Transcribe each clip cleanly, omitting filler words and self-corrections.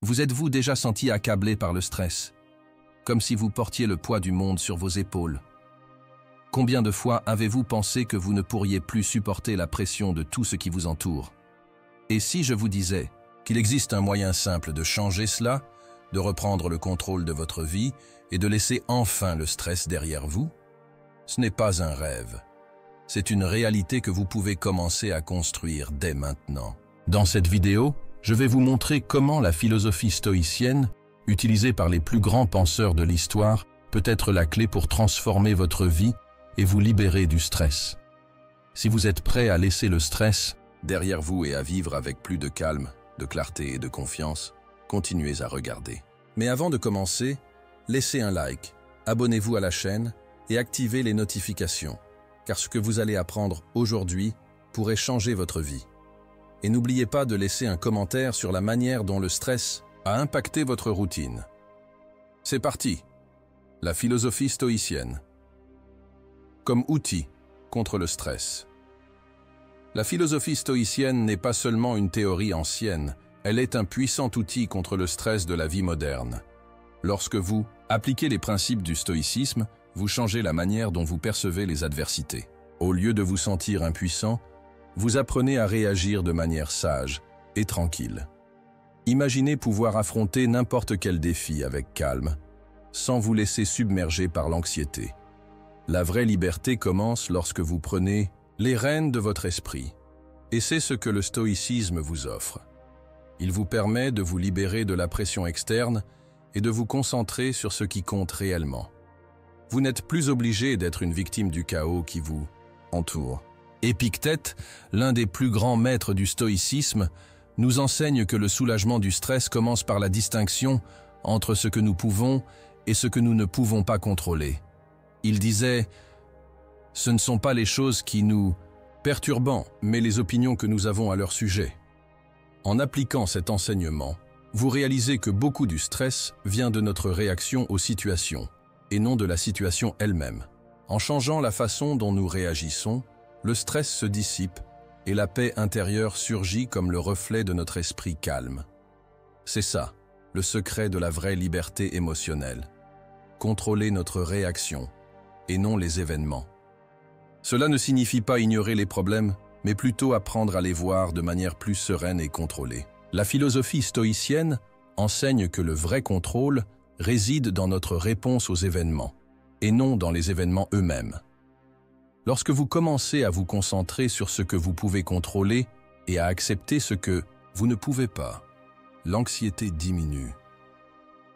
Vous êtes-vous déjà senti accablé par le stress, comme si vous portiez le poids du monde sur vos épaules? Combien de fois avez-vous pensé que vous ne pourriez plus supporter la pression de tout ce qui vous entoure? Et si je vous disais qu'il existe un moyen simple de changer cela, de reprendre le contrôle de votre vie et de laisser enfin le stress derrière vous? Ce n'est pas un rêve. C'est une réalité que vous pouvez commencer à construire dès maintenant. Dans cette vidéo, je vais vous montrer comment la philosophie stoïcienne, utilisée par les plus grands penseurs de l'histoire, peut être la clé pour transformer votre vie et vous libérer du stress. Si vous êtes prêt à laisser le stress derrière vous et à vivre avec plus de calme, de clarté et de confiance, continuez à regarder. Mais avant de commencer, laissez un like, abonnez-vous à la chaîne et activez les notifications, car ce que vous allez apprendre aujourd'hui pourrait changer votre vie. Et n'oubliez pas de laisser un commentaire sur la manière dont le stress a impacté votre routine. C'est parti! La philosophie stoïcienne. Comme outil contre le stress. La philosophie stoïcienne n'est pas seulement une théorie ancienne, elle est un puissant outil contre le stress de la vie moderne. Lorsque vous appliquez les principes du stoïcisme, vous changez la manière dont vous percevez les adversités. Au lieu de vous sentir impuissant, vous apprenez à réagir de manière sage et tranquille. Imaginez pouvoir affronter n'importe quel défi avec calme, sans vous laisser submerger par l'anxiété. La vraie liberté commence lorsque vous prenez les rênes de votre esprit. Et c'est ce que le stoïcisme vous offre. Il vous permet de vous libérer de la pression externe et de vous concentrer sur ce qui compte réellement. Vous n'êtes plus obligé d'être une victime du chaos qui vous entoure. Épictète, l'un des plus grands maîtres du stoïcisme, nous enseigne que le soulagement du stress commence par la distinction entre ce que nous pouvons et ce que nous ne pouvons pas contrôler. Il disait « Ce ne sont pas les choses qui nous perturbent, mais les opinions que nous avons à leur sujet. » En appliquant cet enseignement, vous réalisez que beaucoup du stress vient de notre réaction aux situations, et non de la situation elle-même. En changeant la façon dont nous réagissons, le stress se dissipe et la paix intérieure surgit comme le reflet de notre esprit calme. C'est ça, le secret de la vraie liberté émotionnelle. Contrôler notre réaction, et non les événements. Cela ne signifie pas ignorer les problèmes, mais plutôt apprendre à les voir de manière plus sereine et contrôlée. La philosophie stoïcienne enseigne que le vrai contrôle réside dans notre réponse aux événements, et non dans les événements eux-mêmes. Lorsque vous commencez à vous concentrer sur ce que vous pouvez contrôler et à accepter ce que vous ne pouvez pas, l'anxiété diminue.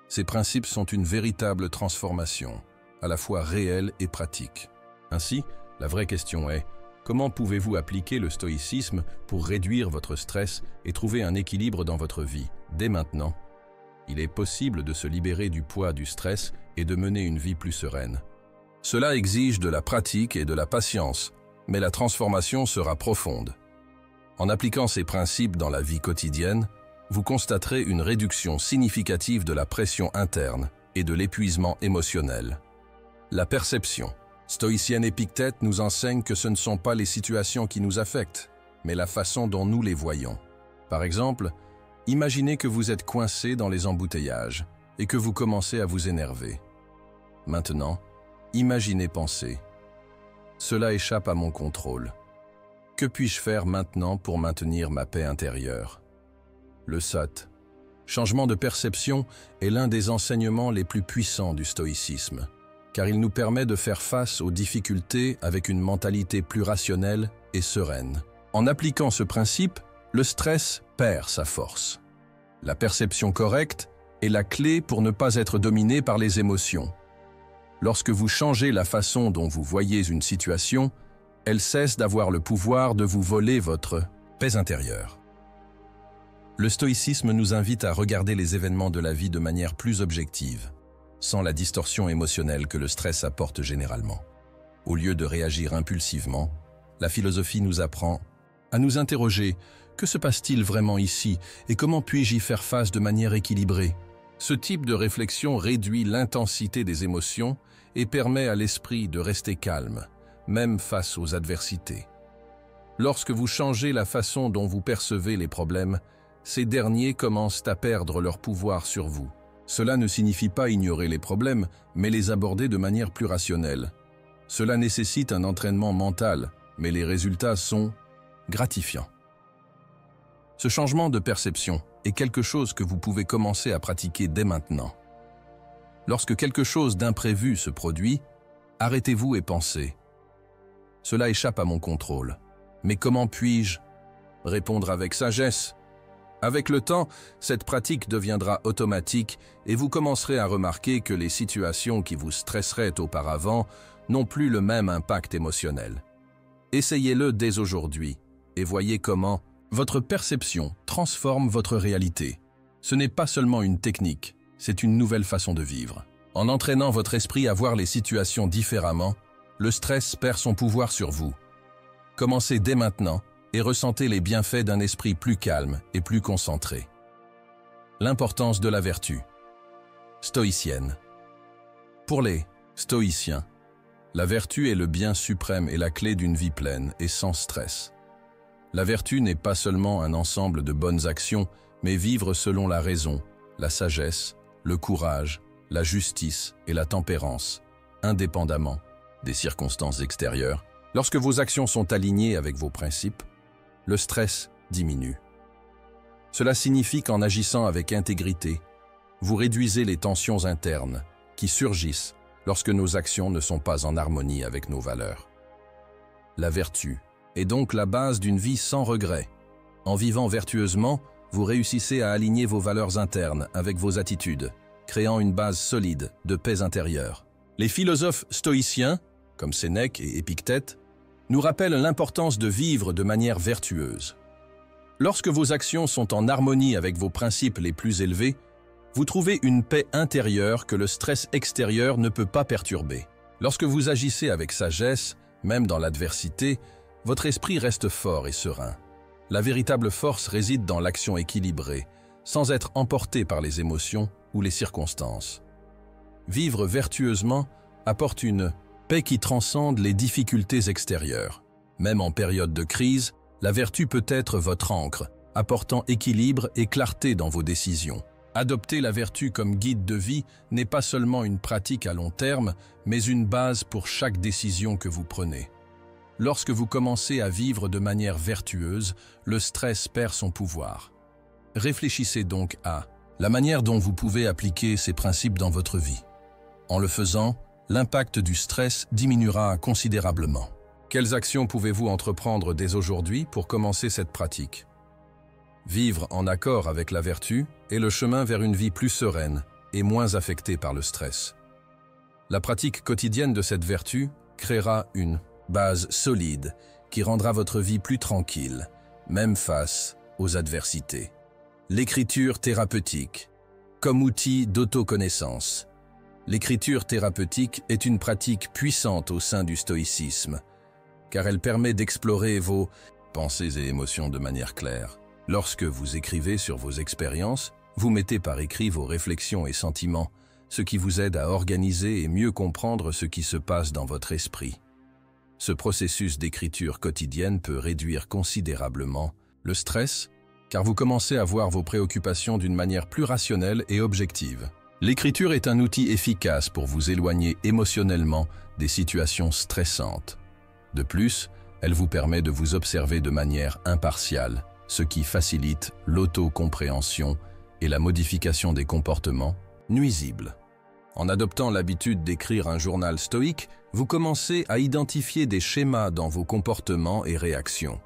Ces principes sont une véritable transformation, à la fois réelle et pratique. Ainsi, la vraie question est, comment pouvez-vous appliquer le stoïcisme pour réduire votre stress et trouver un équilibre dans votre vie, dès maintenant? Il est possible de se libérer du poids du stress et de mener une vie plus sereine. Cela exige de la pratique et de la patience, mais la transformation sera profonde. En appliquant ces principes dans la vie quotidienne, vous constaterez une réduction significative de la pression interne et de l'épuisement émotionnel. La perception stoïcienne Épictète nous enseigne que ce ne sont pas les situations qui nous affectent, mais la façon dont nous les voyons. Par exemple, imaginez que vous êtes coincé dans les embouteillages et que vous commencez à vous énerver. Maintenant, imaginez penser « Cela échappe à mon contrôle. Que puis-je faire maintenant pour maintenir ma paix intérieure ?» Le SAT, changement de perception, est l'un des enseignements les plus puissants du stoïcisme, car il nous permet de faire face aux difficultés avec une mentalité plus rationnelle et sereine. En appliquant ce principe, le stress perd sa force. La perception correcte est la clé pour ne pas être dominé par les émotions. Lorsque vous changez la façon dont vous voyez une situation, elle cesse d'avoir le pouvoir de vous voler votre paix intérieure. Le stoïcisme nous invite à regarder les événements de la vie de manière plus objective, sans la distorsion émotionnelle que le stress apporte généralement. Au lieu de réagir impulsivement, la philosophie nous apprend à nous interroger « Que se passe-t-il vraiment ici et comment puis-je y faire face de manière équilibrée ?» Ce type de réflexion réduit l'intensité des émotions et permet à l'esprit de rester calme, même face aux adversités. Lorsque vous changez la façon dont vous percevez les problèmes, ces derniers commencent à perdre leur pouvoir sur vous. Cela ne signifie pas ignorer les problèmes, mais les aborder de manière plus rationnelle. Cela nécessite un entraînement mental, mais les résultats sont gratifiants. Ce changement de perception est quelque chose que vous pouvez commencer à pratiquer dès maintenant. Lorsque quelque chose d'imprévu se produit, arrêtez-vous et pensez « Cela échappe à mon contrôle, mais comment puis-je répondre avec sagesse ?» Avec le temps, cette pratique deviendra automatique et vous commencerez à remarquer que les situations qui vous stresseraient auparavant n'ont plus le même impact émotionnel. Essayez-le dès aujourd'hui et voyez comment votre perception transforme votre réalité. Ce n'est pas seulement une technique, c'est une nouvelle façon de vivre. En entraînant votre esprit à voir les situations différemment, le stress perd son pouvoir sur vous. Commencez dès maintenant et ressentez les bienfaits d'un esprit plus calme et plus concentré. L'importance de la vertu stoïcienne. Pour les stoïciens, la vertu est le bien suprême et la clé d'une vie pleine et sans stress. La vertu n'est pas seulement un ensemble de bonnes actions, mais vivre selon la raison, la sagesse, le courage, la justice et la tempérance, indépendamment des circonstances extérieures. Lorsque vos actions sont alignées avec vos principes, le stress diminue. Cela signifie qu'en agissant avec intégrité, vous réduisez les tensions internes qui surgissent lorsque nos actions ne sont pas en harmonie avec nos valeurs. La vertu est donc la base d'une vie sans regret. En vivant vertueusement, vous réussissez à aligner vos valeurs internes avec vos attitudes, créant une base solide de paix intérieure. Les philosophes stoïciens, comme Sénèque et Épictète, nous rappellent l'importance de vivre de manière vertueuse. Lorsque vos actions sont en harmonie avec vos principes les plus élevés, vous trouvez une paix intérieure que le stress extérieur ne peut pas perturber. Lorsque vous agissez avec sagesse, même dans l'adversité, votre esprit reste fort et serein. La véritable force réside dans l'action équilibrée, sans être emporté par les émotions ou les circonstances. Vivre vertueusement apporte une paix qui transcende les difficultés extérieures. Même en période de crise, la vertu peut être votre ancre, apportant équilibre et clarté dans vos décisions. Adopter la vertu comme guide de vie n'est pas seulement une pratique à long terme, mais une base pour chaque décision que vous prenez. Lorsque vous commencez à vivre de manière vertueuse, le stress perd son pouvoir. Réfléchissez donc à la manière dont vous pouvez appliquer ces principes dans votre vie. En le faisant, l'impact du stress diminuera considérablement. Quelles actions pouvez-vous entreprendre dès aujourd'hui pour commencer cette pratique? Vivre en accord avec la vertu est le chemin vers une vie plus sereine et moins affectée par le stress. La pratique quotidienne de cette vertu créera une base solide qui rendra votre vie plus tranquille, même face aux adversités. L'écriture thérapeutique, comme outil d'autoconnaissance. L'écriture thérapeutique est une pratique puissante au sein du stoïcisme, car elle permet d'explorer vos pensées et émotions de manière claire. Lorsque vous écrivez sur vos expériences, vous mettez par écrit vos réflexions et sentiments, ce qui vous aide à organiser et mieux comprendre ce qui se passe dans votre esprit. Ce processus d'écriture quotidienne peut réduire considérablement le stress, car vous commencez à voir vos préoccupations d'une manière plus rationnelle et objective. L'écriture est un outil efficace pour vous éloigner émotionnellement des situations stressantes. De plus, elle vous permet de vous observer de manière impartiale, ce qui facilite l'autocompréhension et la modification des comportements nuisibles. En adoptant l'habitude d'écrire un journal stoïque, vous commencez à identifier des schémas dans vos comportements et réactions.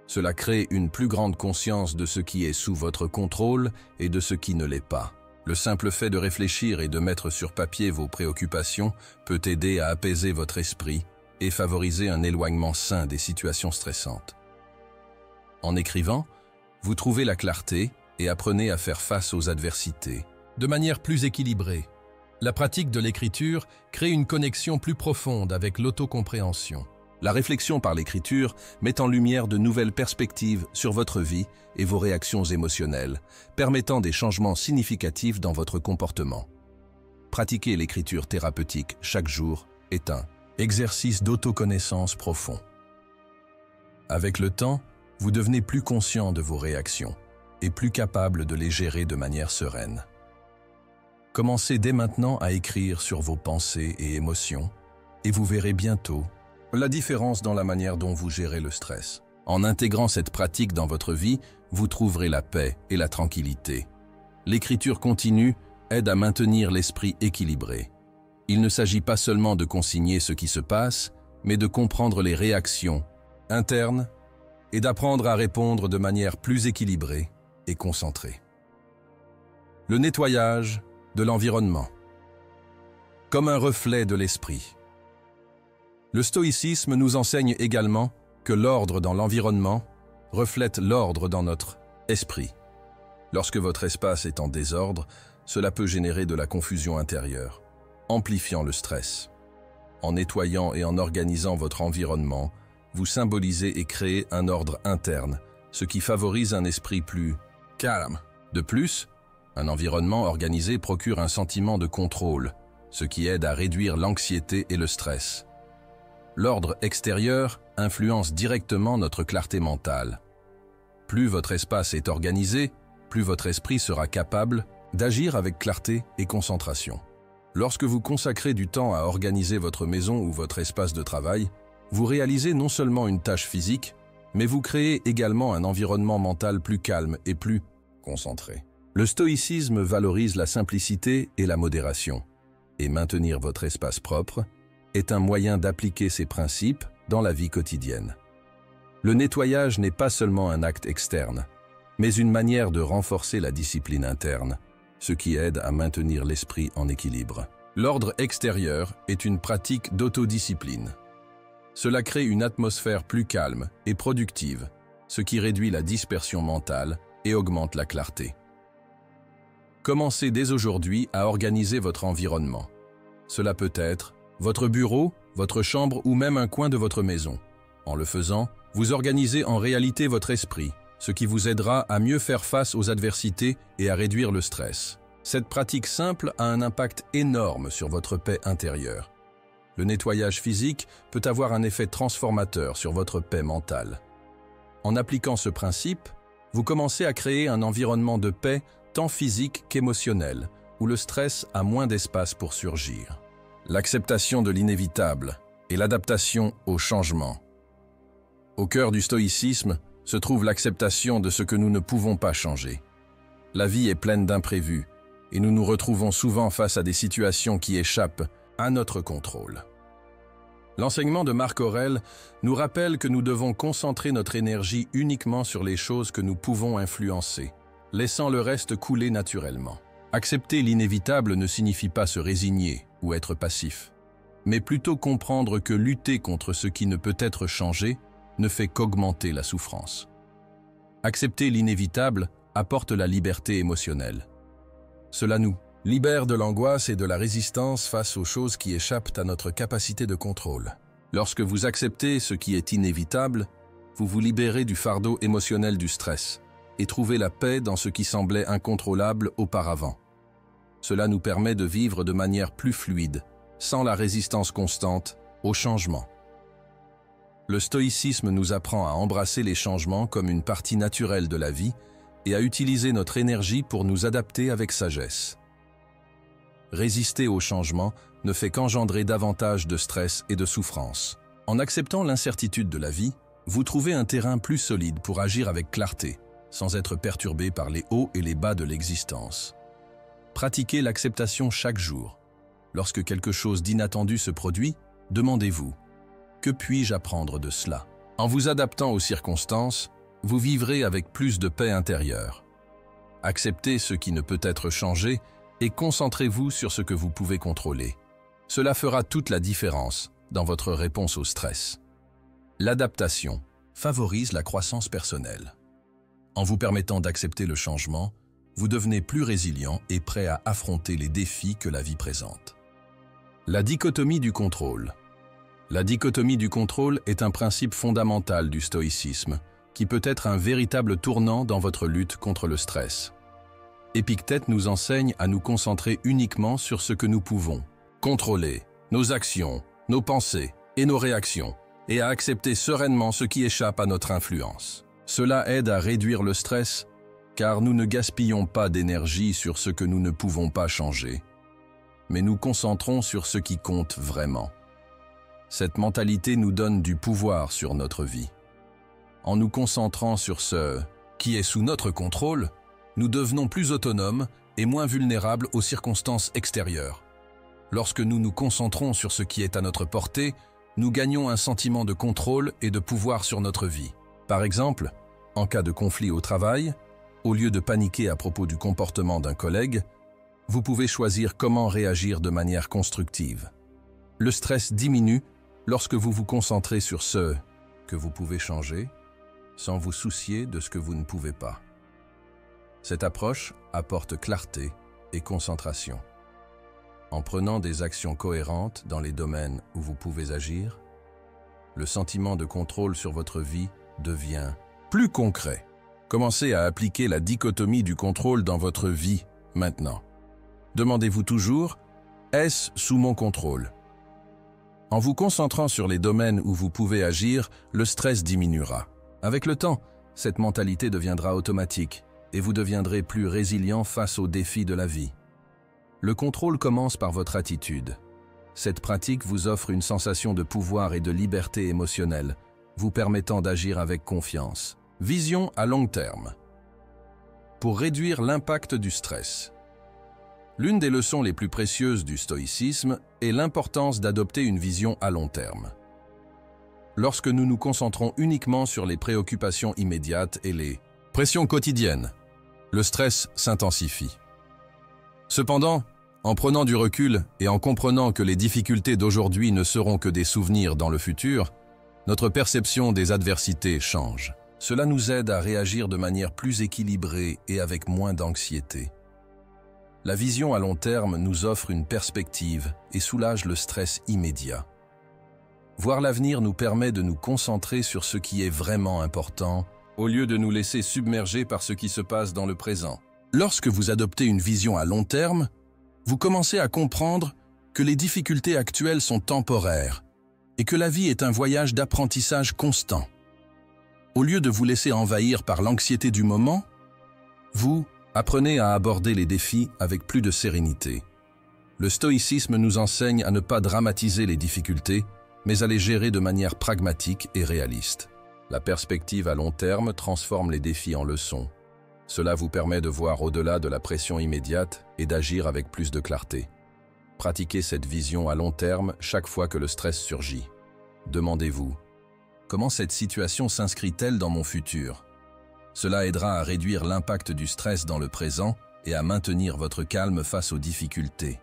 Cela crée une plus grande conscience de ce qui est sous votre contrôle et de ce qui ne l'est pas. Le simple fait de réfléchir et de mettre sur papier vos préoccupations peut aider à apaiser votre esprit et favoriser un éloignement sain des situations stressantes. En écrivant, vous trouvez la clarté et apprenez à faire face aux adversités de manière plus équilibrée. La pratique de l'écriture crée une connexion plus profonde avec l'autocompréhension. La réflexion par l'écriture met en lumière de nouvelles perspectives sur votre vie et vos réactions émotionnelles, permettant des changements significatifs dans votre comportement. Pratiquer l'écriture thérapeutique chaque jour est un exercice d'autoconnaissance profond. Avec le temps, vous devenez plus conscient de vos réactions. et plus capable de les gérer de manière sereine. Commencez dès maintenant à écrire sur vos pensées et émotions, et vous verrez bientôt la différence dans la manière dont vous gérez le stress. En intégrant cette pratique dans votre vie, vous trouverez la paix et la tranquillité. L'écriture continue aide à maintenir l'esprit équilibré. Il ne s'agit pas seulement de consigner ce qui se passe, mais de comprendre les réactions internes et d'apprendre à répondre de manière plus équilibrée et concentrée. Le nettoyage de l'environnement. Comme un reflet de l'esprit. Le stoïcisme nous enseigne également que l'ordre dans l'environnement reflète l'ordre dans notre esprit. Lorsque votre espace est en désordre, cela peut générer de la confusion intérieure, amplifiant le stress. En nettoyant et en organisant votre environnement, vous symbolisez et créez un ordre interne, ce qui favorise un esprit plus calme. De plus, un environnement organisé procure un sentiment de contrôle, ce qui aide à réduire l'anxiété et le stress. L'ordre extérieur influence directement notre clarté mentale. Plus votre espace est organisé, plus votre esprit sera capable d'agir avec clarté et concentration. Lorsque vous consacrez du temps à organiser votre maison ou votre espace de travail, vous réalisez non seulement une tâche physique, mais vous créez également un environnement mental plus calme et plus concentré. Le stoïcisme valorise la simplicité et la modération, et maintenir votre espace propre est un moyen d'appliquer ces principes dans la vie quotidienne. Le nettoyage n'est pas seulement un acte externe, mais une manière de renforcer la discipline interne, ce qui aide à maintenir l'esprit en équilibre. L'ordre extérieur est une pratique d'autodiscipline. Cela crée une atmosphère plus calme et productive, ce qui réduit la dispersion mentale et augmente la clarté. Commencez dès aujourd'hui à organiser votre environnement. Cela peut être votre bureau, votre chambre ou même un coin de votre maison. En le faisant, vous organisez en réalité votre esprit, ce qui vous aidera à mieux faire face aux adversités et à réduire le stress. Cette pratique simple a un impact énorme sur votre paix intérieure. Le nettoyage physique peut avoir un effet transformateur sur votre paix mentale. En appliquant ce principe, vous commencez à créer un environnement de paix tant physique qu'émotionnel, où le stress a moins d'espace pour surgir. L'acceptation de l'inévitable et l'adaptation au changement. Au cœur du stoïcisme se trouve l'acceptation de ce que nous ne pouvons pas changer. La vie est pleine d'imprévus et nous nous retrouvons souvent face à des situations qui échappent à notre contrôle. L'enseignement de Marc Aurèle nous rappelle que nous devons concentrer notre énergie uniquement sur les choses que nous pouvons influencer, laissant le reste couler naturellement. Accepter l'inévitable ne signifie pas se résigner ou être passif, mais plutôt comprendre que lutter contre ce qui ne peut être changé ne fait qu'augmenter la souffrance. Accepter l'inévitable apporte la liberté émotionnelle. Cela nous libère de l'angoisse et de la résistance face aux choses qui échappent à notre capacité de contrôle. Lorsque vous acceptez ce qui est inévitable, vous vous libérez du fardeau émotionnel du stress et trouvez la paix dans ce qui semblait incontrôlable auparavant. Cela nous permet de vivre de manière plus fluide, sans la résistance constante au changement. Le stoïcisme nous apprend à embrasser les changements comme une partie naturelle de la vie et à utiliser notre énergie pour nous adapter avec sagesse. Résister au changement ne fait qu'engendrer davantage de stress et de souffrance. En acceptant l'incertitude de la vie, vous trouvez un terrain plus solide pour agir avec clarté, sans être perturbé par les hauts et les bas de l'existence. Pratiquez l'acceptation chaque jour. Lorsque quelque chose d'inattendu se produit, demandez-vous « Que puis-je apprendre de cela ?» En vous adaptant aux circonstances, vous vivrez avec plus de paix intérieure. Acceptez ce qui ne peut être changé et concentrez-vous sur ce que vous pouvez contrôler. Cela fera toute la différence dans votre réponse au stress. L'adaptation favorise la croissance personnelle. En vous permettant d'accepter le changement, vous devenez plus résilient et prêt à affronter les défis que la vie présente. La dichotomie du contrôle. La dichotomie du contrôle est un principe fondamental du stoïcisme, qui peut être un véritable tournant dans votre lutte contre le stress. Épictète nous enseigne à nous concentrer uniquement sur ce que nous pouvons contrôler, nos actions, nos pensées et nos réactions, et à accepter sereinement ce qui échappe à notre influence. Cela aide à réduire le stress, car nous ne gaspillons pas d'énergie sur ce que nous ne pouvons pas changer, mais nous concentrons sur ce qui compte vraiment. Cette mentalité nous donne du pouvoir sur notre vie. En nous concentrant sur ce qui est sous notre contrôle, nous devenons plus autonomes et moins vulnérables aux circonstances extérieures. Lorsque nous nous concentrons sur ce qui est à notre portée, nous gagnons un sentiment de contrôle et de pouvoir sur notre vie. Par exemple, en cas de conflit au travail, au lieu de paniquer à propos du comportement d'un collègue, vous pouvez choisir comment réagir de manière constructive. Le stress diminue lorsque vous vous concentrez sur ce que vous pouvez changer, sans vous soucier de ce que vous ne pouvez pas. Cette approche apporte clarté et concentration. En prenant des actions cohérentes dans les domaines où vous pouvez agir, le sentiment de contrôle sur votre vie devient plus concret. Commencez à appliquer la dichotomie du contrôle dans votre vie maintenant. Demandez-vous toujours, est-ce sous mon contrôle? En vous concentrant sur les domaines où vous pouvez agir, le stress diminuera. Avec le temps, cette mentalité deviendra automatique et vous deviendrez plus résilient face aux défis de la vie. Le contrôle commence par votre attitude. Cette pratique vous offre une sensation de pouvoir et de liberté émotionnelle, vous permettant d'agir avec confiance. Vision à long terme. Pour réduire l'impact du stress. L'une des leçons les plus précieuses du stoïcisme est l'importance d'adopter une vision à long terme. Lorsque nous nous concentrons uniquement sur les préoccupations immédiates et les pressions quotidiennes, le stress s'intensifie. Cependant, en prenant du recul et en comprenant que les difficultés d'aujourd'hui ne seront que des souvenirs dans le futur, notre perception des adversités change. Cela nous aide à réagir de manière plus équilibrée et avec moins d'anxiété. La vision à long terme nous offre une perspective et soulage le stress immédiat. Voir l'avenir nous permet de nous concentrer sur ce qui est vraiment important, au lieu de nous laisser submerger par ce qui se passe dans le présent. Lorsque vous adoptez une vision à long terme, vous commencez à comprendre que les difficultés actuelles sont temporaires et que la vie est un voyage d'apprentissage constant. Au lieu de vous laisser envahir par l'anxiété du moment, vous apprenez à aborder les défis avec plus de sérénité. Le stoïcisme nous enseigne à ne pas dramatiser les difficultés, mais à les gérer de manière pragmatique et réaliste. La perspective à long terme transforme les défis en leçons. Cela vous permet de voir au-delà de la pression immédiate et d'agir avec plus de clarté. Pratiquez cette vision à long terme chaque fois que le stress surgit. Demandez-vous, comment cette situation s'inscrit-elle dans mon futur? Cela aidera à réduire l'impact du stress dans le présent et à maintenir votre calme face aux difficultés.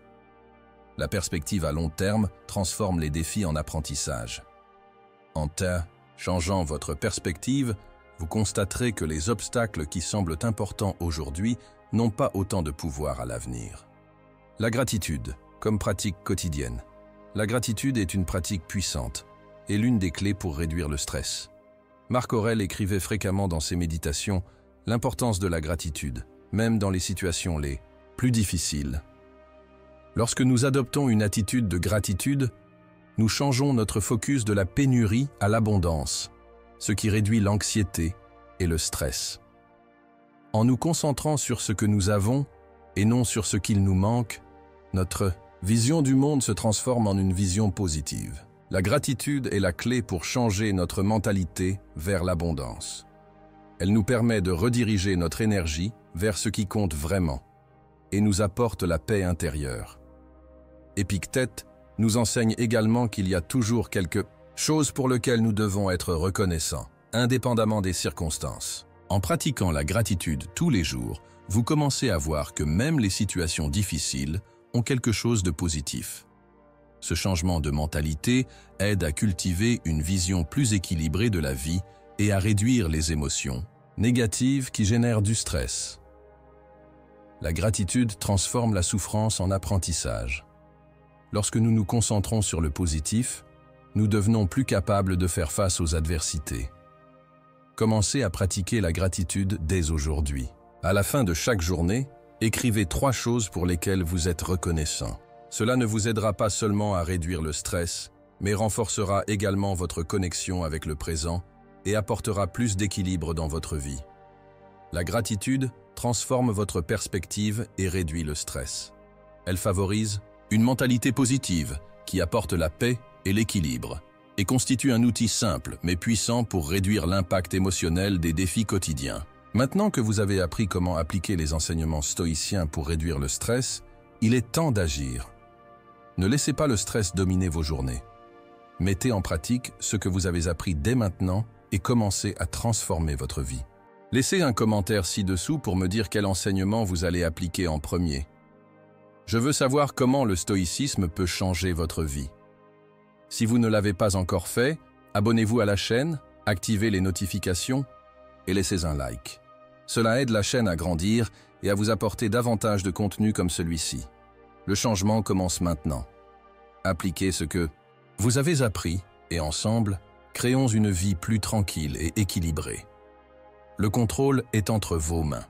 La perspective à long terme transforme les défis en apprentissage. En changeant votre perspective, vous constaterez que les obstacles qui semblent importants aujourd'hui n'ont pas autant de pouvoir à l'avenir. La gratitude, comme pratique quotidienne. La gratitude est une pratique puissante et l'une des clés pour réduire le stress. Marc Aurèle écrivait fréquemment dans ses méditations l'importance de la gratitude, même dans les situations les plus difficiles. Lorsque nous adoptons une attitude de gratitude, nous changeons notre focus de la pénurie à l'abondance, ce qui réduit l'anxiété et le stress. En nous concentrant sur ce que nous avons et non sur ce qu'il nous manque, notre vision du monde se transforme en une vision positive. La gratitude est la clé pour changer notre mentalité vers l'abondance. Elle nous permet de rediriger notre énergie vers ce qui compte vraiment et nous apporte la paix intérieure. Épictète nous enseigne également qu'il y a toujours quelque chose pour lequel nous devons être reconnaissants, indépendamment des circonstances. En pratiquant la gratitude tous les jours, vous commencez à voir que même les situations difficiles ont quelque chose de positif. Ce changement de mentalité aide à cultiver une vision plus équilibrée de la vie et à réduire les émotions négatives qui génèrent du stress. La gratitude transforme la souffrance en apprentissage. Lorsque nous nous concentrons sur le positif, nous devenons plus capables de faire face aux adversités. Commencez à pratiquer la gratitude dès aujourd'hui. À la fin de chaque journée, écrivez 3 choses pour lesquelles vous êtes reconnaissant. Cela ne vous aidera pas seulement à réduire le stress, mais renforcera également votre connexion avec le présent et apportera plus d'équilibre dans votre vie. La gratitude transforme votre perspective et réduit le stress. Elle favorise une mentalité positive qui apporte la paix et l'équilibre et constitue un outil simple mais puissant pour réduire l'impact émotionnel des défis quotidiens. Maintenant que vous avez appris comment appliquer les enseignements stoïciens pour réduire le stress, il est temps d'agir. Ne laissez pas le stress dominer vos journées. Mettez en pratique ce que vous avez appris dès maintenant et commencez à transformer votre vie. Laissez un commentaire ci-dessous pour me dire quel enseignement vous allez appliquer en premier. Je veux savoir comment le stoïcisme peut changer votre vie. Si vous ne l'avez pas encore fait, abonnez-vous à la chaîne, activez les notifications et laissez un like. Cela aide la chaîne à grandir et à vous apporter davantage de contenu comme celui-ci. Le changement commence maintenant. Appliquez ce que vous avez appris et ensemble, créons une vie plus tranquille et équilibrée. Le contrôle est entre vos mains.